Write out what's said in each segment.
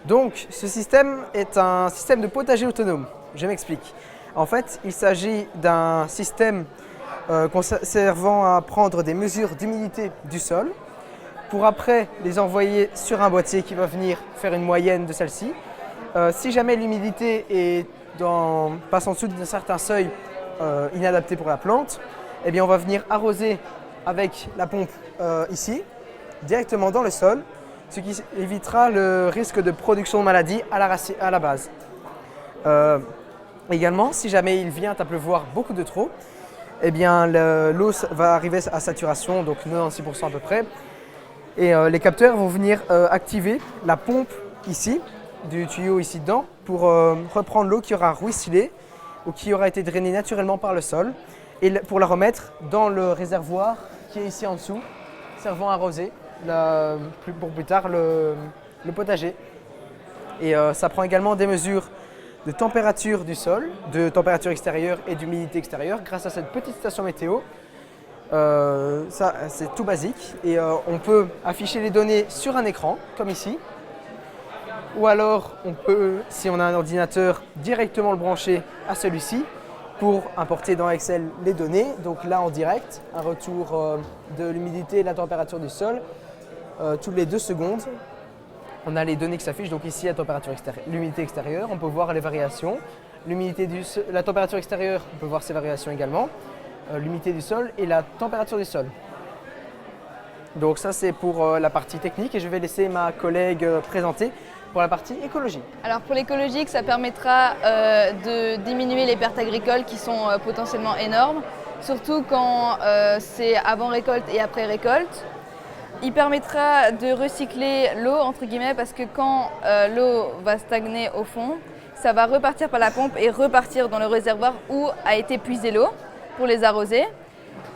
Donc, ce système est un système de potager autonome. Je m'explique. En fait, il s'agit d'un système servant à prendre des mesures d'humidité du sol pour après les envoyer sur un boîtier qui va venir faire une moyenne de celle-ci. Si jamais l'humidité passe en dessous d'un certain seuil inadapté pour la plante, eh bien on va venir arroser avec la pompe ici, directement dans le sol, ce qui évitera le risque de production de maladies à la base. Également, si jamais il vient à pleuvoir beaucoup de trop, eh bien l'eau va arriver à saturation, donc 96% à peu près, et les capteurs vont venir activer la pompe ici, du tuyau ici dedans, pour reprendre l'eau qui aura ruisselé ou qui aura été drainée naturellement par le sol, et pour la remettre dans le réservoir qui est ici en dessous, servant à arroser pour plus tard le potager. Et ça prend également des mesures de température du sol, de température extérieure et d'humidité extérieure grâce à cette petite station météo. Ça, c'est tout basique et on peut afficher les données sur un écran, comme ici. Ou alors, on peut, si on a un ordinateur, directement le brancher à celui-ci pour importer dans Excel les données. Donc là, en direct, un retour de l'humidité et de la température du sol toutes les 2 secondes. On a les données qui s'affichent, donc ici la température extérieure, l'humidité extérieure, on peut voir les variations. La température extérieure, on peut voir ses variations également. L'humidité du sol et la température du sol. Donc ça c'est pour la partie technique et je vais laisser ma collègue présenter pour la partie écologie. Alors pour l'écologique, ça permettra de diminuer les pertes agricoles qui sont potentiellement énormes, surtout quand c'est avant récolte et après récolte. Il permettra de recycler l'eau, entre guillemets, parce que quand l'eau va stagner au fond, ça va repartir par la pompe et repartir dans le réservoir où a été puisée l'eau pour les arroser.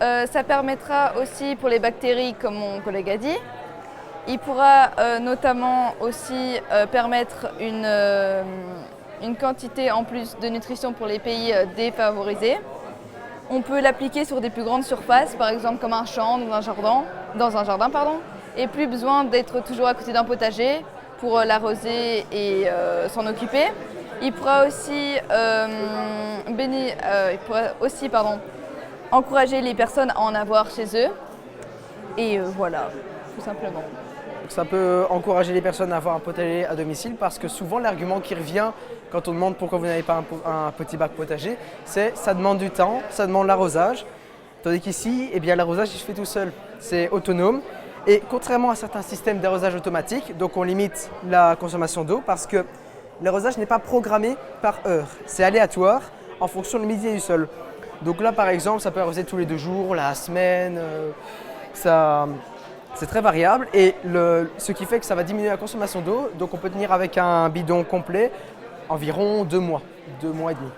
Ça permettra aussi pour les bactéries, comme mon collègue a dit. Il pourra notamment aussi permettre une quantité en plus de nutrition pour les pays défavorisés. On peut l'appliquer sur des plus grandes surfaces, par exemple comme un champ dans un jardin, et plus besoin d'être toujours à côté d'un potager pour l'arroser et s'en occuper. Il pourra aussi, encourager les personnes à en avoir chez eux. Et voilà, tout simplement. Ça peut encourager les personnes à avoir un potager à domicile parce que souvent l'argument qui revient quand on demande pourquoi vous n'avez pas un petit bac potager, c'est ça demande du temps, ça demande l'arrosage. Tandis qu'ici, eh bien, l'arrosage il se fait tout seul, c'est autonome. Et contrairement à certains systèmes d'arrosage automatique, donc on limite la consommation d'eau parce que l'arrosage n'est pas programmé par heure, c'est aléatoire en fonction de l'humidité du sol. Donc là par exemple, ça peut arroser tous les 2 jours, la semaine, c'est très variable et ce qui fait que ça va diminuer la consommation d'eau. Donc on peut tenir avec un bidon complet environ 2 mois et demi.